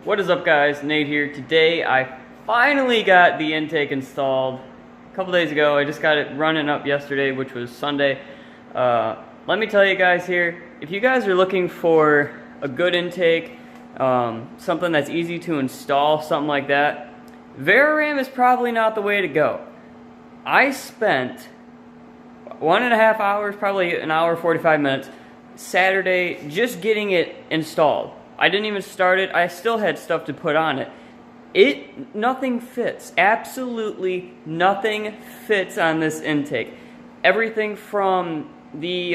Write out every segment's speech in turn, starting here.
What is up, guys? Nate here. Today I finally got the intake installed a couple days ago. I just got it running up yesterday, which was Sunday. Let me tell you guys here, if you guys are looking for a good intake, something that's easy to install, something like that, Vararam is probably not the way to go. I spent 1.5 hours, probably an hour 45 minutes, Saturday just getting it installed. I didn't even start it. I still had stuff to put on it. Nothing fits. Absolutely nothing fits on this intake. Everything from the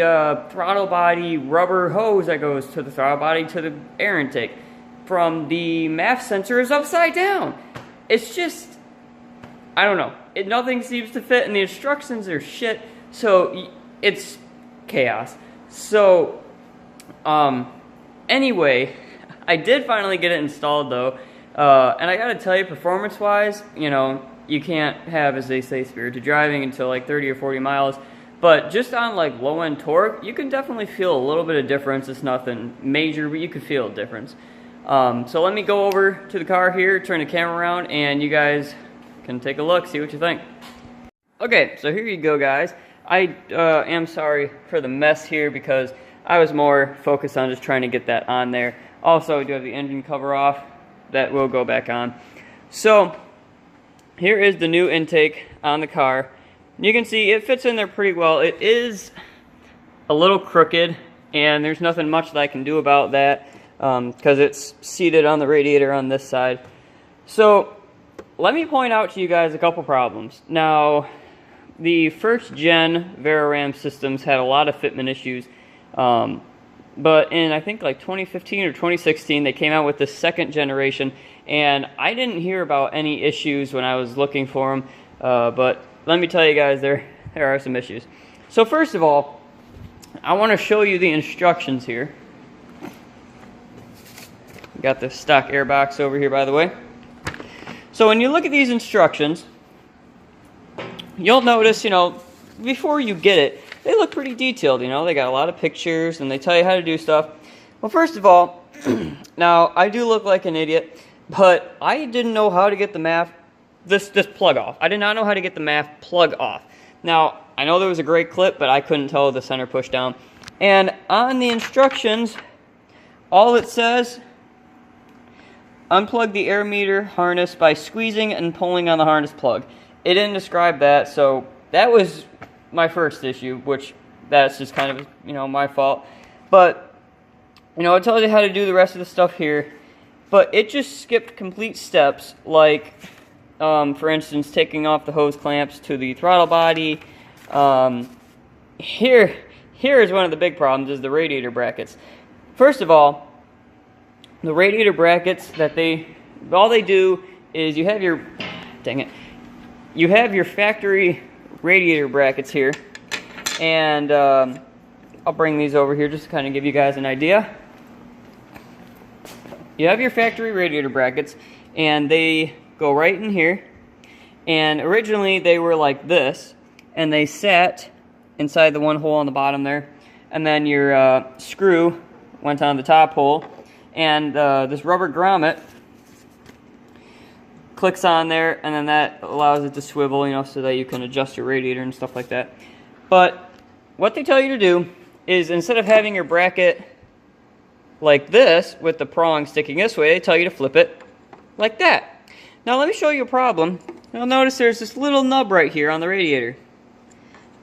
throttle body rubber hose that goes to the throttle body to the air intake, from the Maf Sensor is upside down. It's just, I don't know. Nothing seems to fit, and the instructions are shit. So it's chaos. So anyway, I did finally get it installed though, and I gotta tell you, performance-wise, you know, you can't have, as they say, spirited driving until like 30 or 40 miles. But just on like low-end torque, you can definitely feel a little bit of difference. It's nothing major, but you can feel a difference. So let me go over to the car here, turn the camera around, and you guys can take a look, see what you think. Okay, so here you go, guys. I am sorry for the mess here because I was more focused on just trying to get that on there. Also, I do have the engine cover off. That will go back on. So, here is the new intake on the car. You can see it fits in there pretty well. It is a little crooked, and there's nothing much that I can do about that because it's seated on the radiator on this side. So, let me point out to you guys a couple problems. Now, the first gen Vararam systems had a lot of fitment issues. But in, I think, like 2015 or 2016, they came out with the second generation, and I didn't hear about any issues when I was looking for them, but let me tell you guys, there are some issues. So first of all, I want to show you the instructions here. Got the stock air box over here, by the way. So when you look at these instructions, you'll notice, you know, before you get it, they look pretty detailed, you know. They got a lot of pictures, and they tell you how to do stuff. Well, first of all, now, I do look like an idiot, but I didn't know how to get the Maf, this plug off. I did not know how to get the Maf plug off. Now, I know there was a great clip, but I couldn't tell the center push down. And on the instructions, all it says, unplug the air meter harness by squeezing and pulling on the harness plug. It didn't describe that, so that was my first issue, which that's just kind of, you know, my fault. But, you know, it tells you how to do the rest of the stuff here, but it just skipped complete steps, like, for instance, taking off the hose clamps to the throttle body. Here is one of the big problems, is the radiator brackets. First of all, the radiator brackets all they do is you have your, dang it, you have your factory radiator brackets here, and I'll bring these over here just to kind of give you guys an idea. You have your factory radiator brackets, and they go right in here, and originally they were like this, and they sat inside the one hole on the bottom there, and then your screw went on the top hole, and this rubber grommet clicks on there, and then that allows it to swivel, you know, so that you can adjust your radiator and stuff like that. But what they tell you to do is, instead of having your bracket like this with the prong sticking this way, they tell you to flip it like that. Now let me show you a problem. You'll notice there's this little nub right here on the radiator.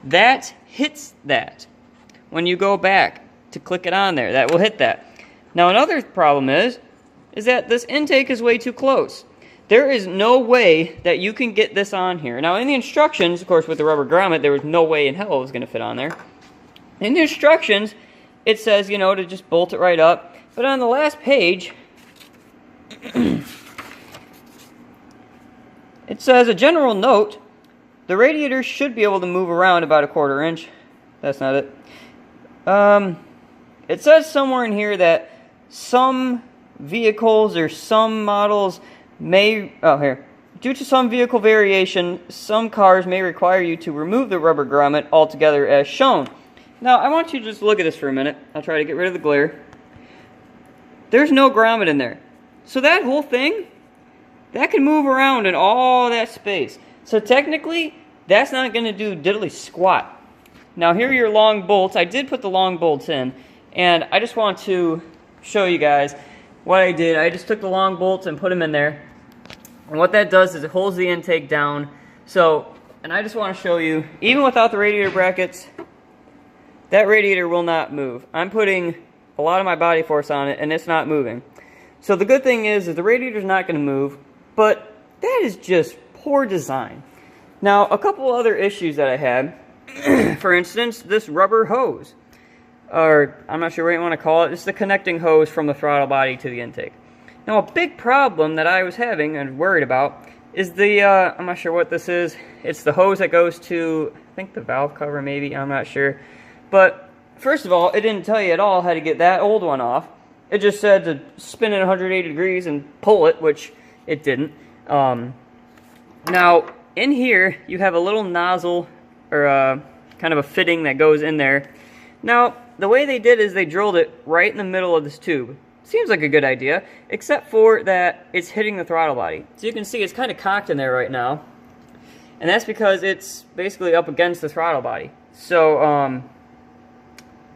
That hits that. When you go back to click it on there, that will hit that. Now another problem is that this intake is way too close. There is no way that you can get this on here. Now, in the instructions, of course, with the rubber grommet, there was no way in hell it was going to fit on there. In the instructions, it says, you know, to just bolt it right up. But on the last page, it says, a general note, the radiator should be able to move around about 1/4 inch. That's not it. It says somewhere in here that some vehicles or some models due to some vehicle variation, some cars may require you to remove the rubber grommet altogether as shown. Now, I want you to just look at this for a minute. I'll try to get rid of the glare. There's no grommet in there. So that whole thing, that can move around in all that space. So technically, that's not going to do diddly squat. Now here are your long bolts. I did put the long bolts in, and I just want to show you guys what I did. I just took the long bolts and put them in there. And what that does is it holds the intake down. So, and I just want to show you, even without the radiator brackets, that radiator will not move. I'm putting a lot of my body force on it, and it's not moving. So the good thing is the radiator's not going to move, but that is just poor design. Now, a couple other issues that I had, for instance, this rubber hose, or I'm not sure what you want to call it, it's the connecting hose from the throttle body to the intake. Now, a big problem that I was having and worried about is the, I'm not sure what this is, it's the hose that goes to, I think the valve cover maybe, I'm not sure. But, first of all, it didn't tell you at all how to get that old one off. It just said to spin it 180 degrees and pull it, which it didn't. Now, in here, you have a little nozzle, or kind of a fitting that goes in there. Now, the way they did is they drilled it right in the middle of this tube. Seems like a good idea, except for that it's hitting the throttle body. So you can see it's kind of cocked in there right now. And that's because it's basically up against the throttle body. So,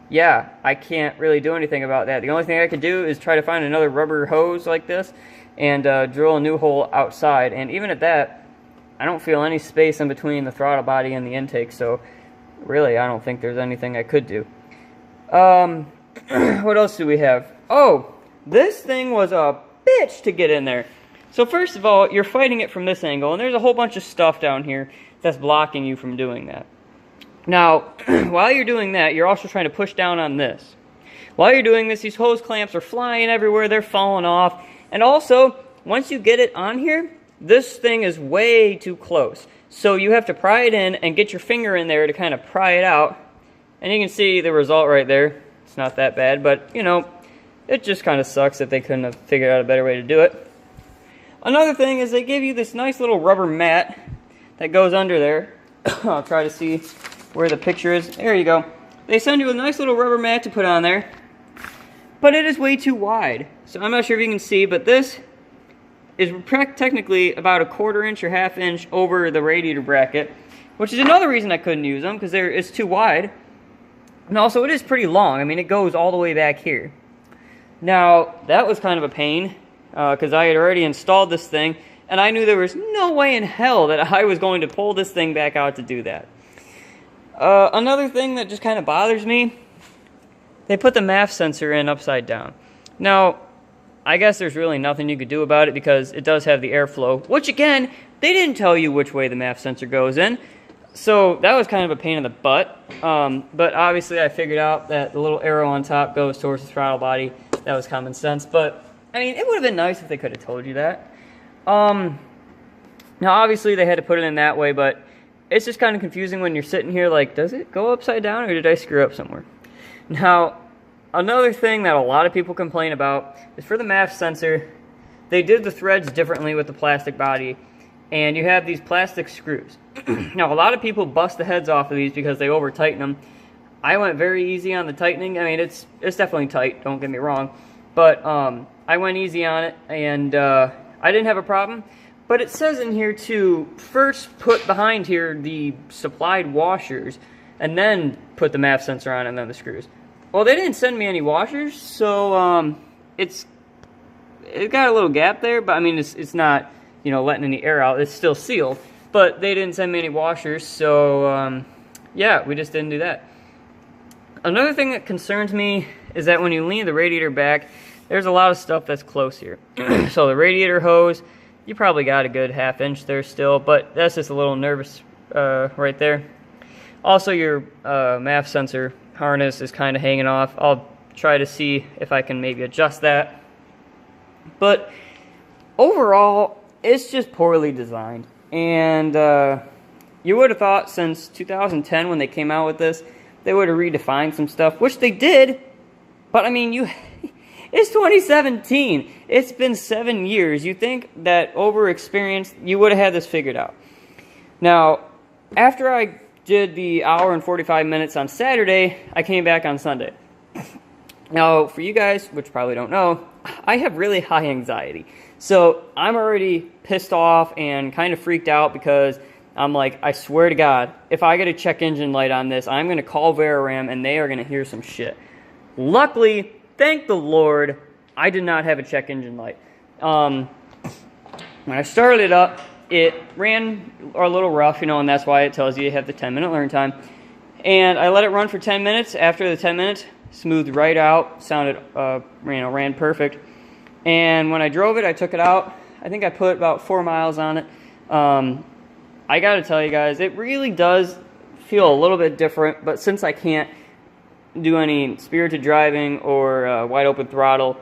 yeah, I can't really do anything about that. The only thing I could do is try to find another rubber hose like this and drill a new hole outside. And even at that, I don't feel any space in between the throttle body and the intake. So, really, I don't think there's anything I could do. What else do we have? Oh! This thing was a bitch to get in there. So first of all, you're fighting it from this angle, and there's a whole bunch of stuff down here that's blocking you from doing that. Now, while you're doing that, you're also trying to push down on this. While you're doing this, these hose clamps are flying everywhere, they're falling off. And also, once you get it on here, this thing is way too close. So you have to pry it in and get your finger in there to kind of pry it out. And you can see the result right there. It's not that bad, but, you know, it just kind of sucks that they couldn't have figured out a better way to do it. Another thing is they give you this nice little rubber mat that goes under there. I'll try to see where the picture is. There you go. They send you a nice little rubber mat to put on there. But it is way too wide. So I'm not sure if you can see, but this is technically about a 1/4 inch or 1/2 inch over the radiator bracket, which is another reason I couldn't use them, because it's too wide. And also, it is pretty long. I mean, it goes all the way back here. Now, that was kind of a pain, because I had already installed this thing, and I knew there was no way in hell that I was going to pull this thing back out to do that. Another thing that just kind of bothers me, they put the Maf Sensor in upside down. Now, I guess there's really nothing you could do about it because it does have the airflow, which again, they didn't tell you which way the Maf Sensor goes in. So that was kind of a pain in the butt. But obviously I figured out that the little arrow on top goes towards the throttle body. That was common sense. But, I mean, it would have been nice if they could have told you that. Now, obviously they had to put it in that way, but it's just kind of confusing when you're sitting here like, does it go upside down or did I screw up somewhere? Now, another thing that a lot of people complain about is for the Maf Sensor, they did the threads differently with the plastic body, and you have these plastic screws. Now, a lot of people bust the heads off of these because they over-tighten them. I went very easy on the tightening. I mean, it's definitely tight, don't get me wrong. But I went easy on it, and I didn't have a problem. But it says in here to first put behind here the supplied washers, and then put the Maf Sensor on and then the screws. Well, they didn't send me any washers, so it got a little gap there, but I mean, it's not, you know, letting any air out. It's still sealed, but they didn't send me any washers, so yeah, we just didn't do that. Another thing that concerns me is that when you lean the radiator back, there's a lot of stuff that's close here. So the radiator hose, you probably got a good 1/2 inch there still, but that's just a little nervous right there. Also, your Maf Sensor harness is kind of hanging off. I'll try to see if I can maybe adjust that. But overall, it's just poorly designed. And you would have thought since 2010 when they came out with this, they would have redefined some stuff, which they did. But I mean, it's 2017. It's been 7 years. You think that over experience, you would have had this figured out. Now, after I did the hour and 45 minutes on Saturday, I came back on Sunday. Now, for you guys, which probably don't know, I have really high anxiety. So I'm already pissed off and kind of freaked out because I'm like, I swear to God, if I get a check engine light on this, I'm going to call Vararam and they are going to hear some shit. Luckily, thank the Lord, I did not have a check engine light. When I started it up, it ran a little rough, and that's why it tells you have the 10-minute learn time. And I let it run for 10 minutes. After the 10 minutes, smoothed right out, sounded, ran perfect. And when I drove it, I took it out. I think I put about 4 miles on it. I got to tell you guys, it really does feel a little bit different, but since I can't do any spirited driving or wide open throttle,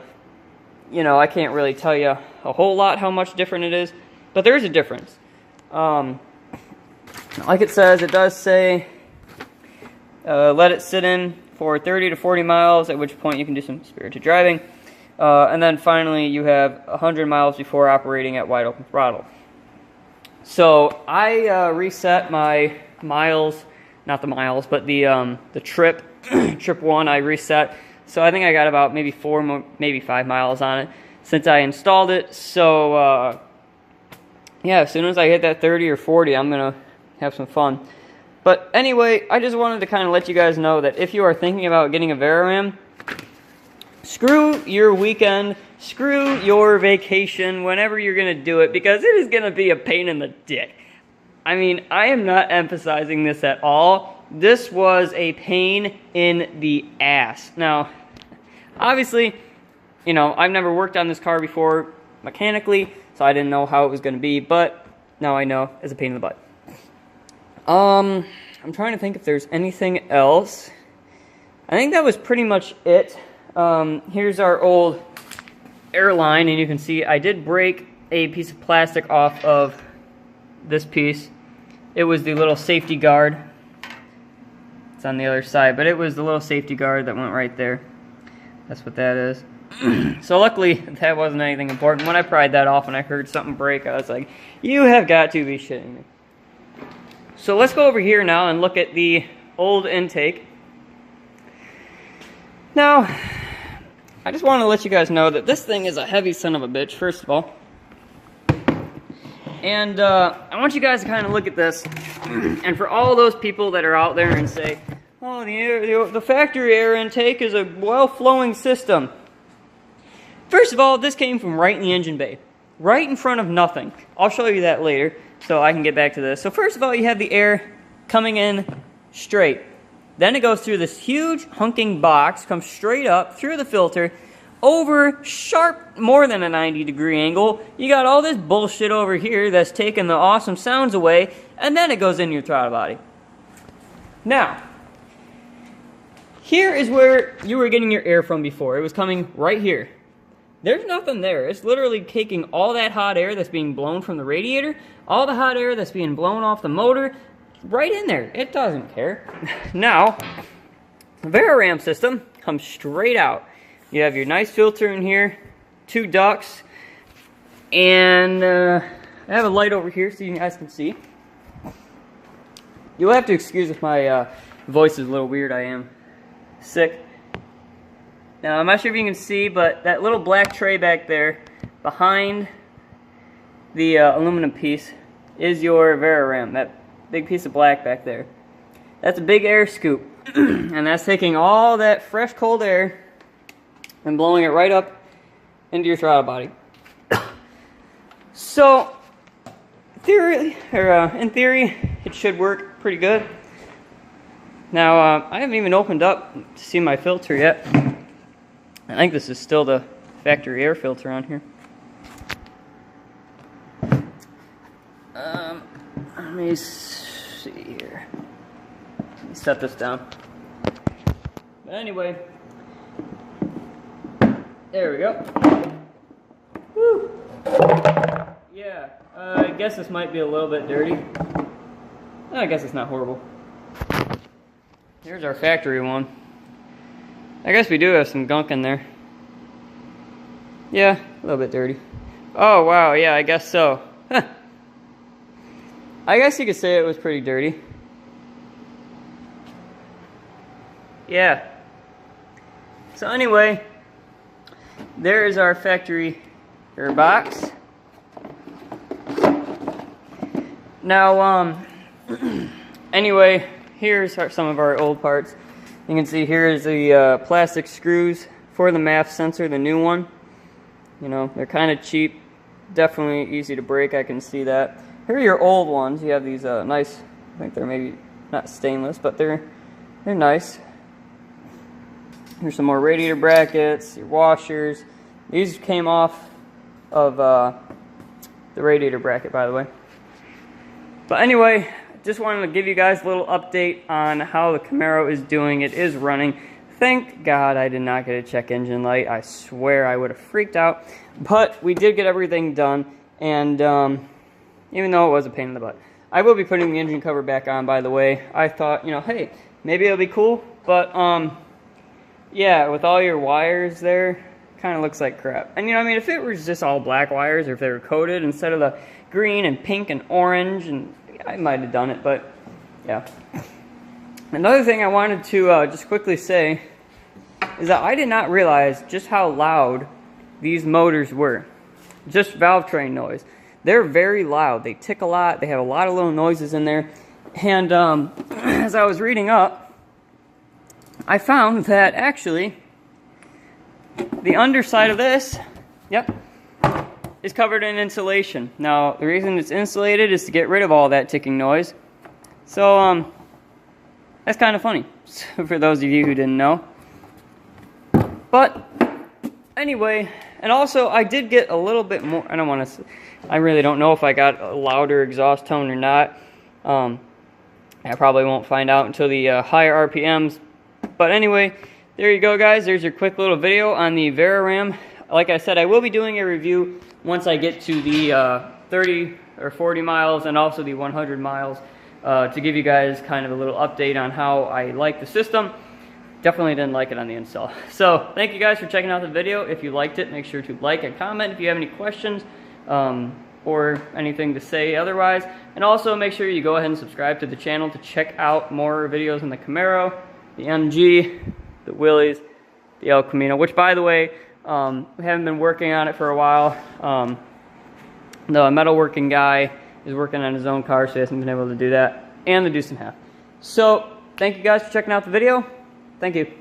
I can't really tell you a whole lot how much different it is, but there is a difference. Like it says, it does say, let it sit in for 30 to 40 miles, at which point you can do some spirited driving. And then finally, you have 100 miles before operating at wide open throttle. So I reset my miles, not the miles, but the trip, trip 1 I reset. So I think I got about maybe 4, maybe 5 miles on it since I installed it. So yeah, as soon as I hit that 30 or 40, I'm going to have some fun. But anyway, I just wanted to kind of let you guys know that if you are thinking about getting a Vararam, screw your weekend, screw your vacation, whenever you're going to do it, because it is going to be a pain in the dick. I mean, I am not emphasizing this at all. This was a pain in the ass. Now, obviously, I've never worked on this car before mechanically, so I didn't know how it was going to be, but now I know it's a pain in the butt. I'm trying to think if there's anything else. I think that was pretty much it. Here's our old airline, and you can see I did break a piece of plastic off of this piece. It was the little safety guard. It's on the other side, but it was the little safety guard that went right there. That's what that is. So luckily, that wasn't anything important. When I pried that off and I heard something break, I was like, you have got to be shitting me. So let's go over here now and look at the old intake. Now, I just want to let you guys know that this thing is a heavy son of a bitch, first of all. And I want you guys to kind of look at this. And for all those people that are out there and say, oh, the factory air intake is a well-flowing system. First of all, this came from right in the engine bay. Right in front of nothing. I'll show you that later, so I can get back to this. So first of all, you have the air coming in straight. Then it goes through this huge hunking box, comes straight up through the filter, over sharp more than a 90-degree angle. You got all this bullshit over here that's taking the awesome sounds away, and then it goes into your throttle body. Now, here is where you were getting your air from before. It was coming right here. There's nothing there. It's literally taking all that hot air that's being blown from the radiator, all the hot air that's being blown off the motor, right in there. It doesn't care. Now, the Vararam system comes straight out. You have your nice filter in here, 2 ducts, and I have a light over here so you guys can see. You'll have to excuse if my voice is a little weird. I am sick. Now, I'm not sure if you can see, but that little black tray back there, behind the aluminum piece, is your Vararam, that big piece of black back there. That's a big air scoop, and that's taking all that fresh, cold air and blowing it right up into your throttle body. So, in theory, it should work pretty good. Now, I haven't even opened up to see my filter yet. I think this is still the factory air filter on here. Let me see here. Let me set this down. But anyway, there we go. Woo! Yeah, I guess this might be a little bit dirty. I guess it's not horrible. Here's our factory one. I guess we do have some gunk in there. Yeah, a little bit dirty. Oh, wow, yeah, I guess so. Huh. I guess you could say it was pretty dirty. Yeah. So anyway, there is our factory box. Now, anyway, here's some of our old parts. You can see here is the plastic screws for the Maf Sensor, the new one. You know, they're kind of cheap, definitely easy to break, I can see that. Here are your old ones. You have these nice, I think they're maybe not stainless, but they're nice. Here's some more radiator brackets, your washers. These came off of the radiator bracket, by the way. But anyway, just wanted to give you guys a little update on how the Camaro is doing. It is running. Thank God I did not get a check engine light. I swear I would have freaked out. But we did get everything done, and even though it was a pain in the butt. I will be putting the engine cover back on, by the way. I thought, you know, hey, maybe it'll be cool, but yeah, with all your wires there, kind of looks like crap. And you know, I mean, if it was just all black wires, or if they were coated instead of the green and pink and orange, and I might have done it, but yeah. Another thing I wanted to just quickly say is that I did not realize just how loud these motors were. Just Valvetrain Noise. They're very loud. They tick a lot. They have a lot of little noises in there. And as I was reading up, I found that actually the underside of this, yep, is covered in insulation. Now, the reason it's insulated is to get rid of all that ticking noise. So, that's kind of funny, for those of you who didn't know. But, anyway, and also I did get a little bit more, I really don't know if I got a louder exhaust tone or not. I probably won't find out until the higher RPMs. But anyway, there you go, guys. There's your quick little video on the Vararam. Like I said, I will be doing a review once I get to the 30 or 40 miles and also the 100 miles to give you guys kind of a little update on how I like the system. Definitely didn't like it on the install. So thank you guys for checking out the video. If you liked it, make sure to like and comment if you have any questions or anything to say otherwise. And also make sure you go ahead and subscribe to the channel to check out more videos on the Camaro, the MG, the Willys, the El Camino, which by the way, we haven't been working on it for a while. The metalworking guy is working on his own car, so he hasn't been able to do that, and the Deuce and Half. So, thank you guys for checking out the video. Thank you.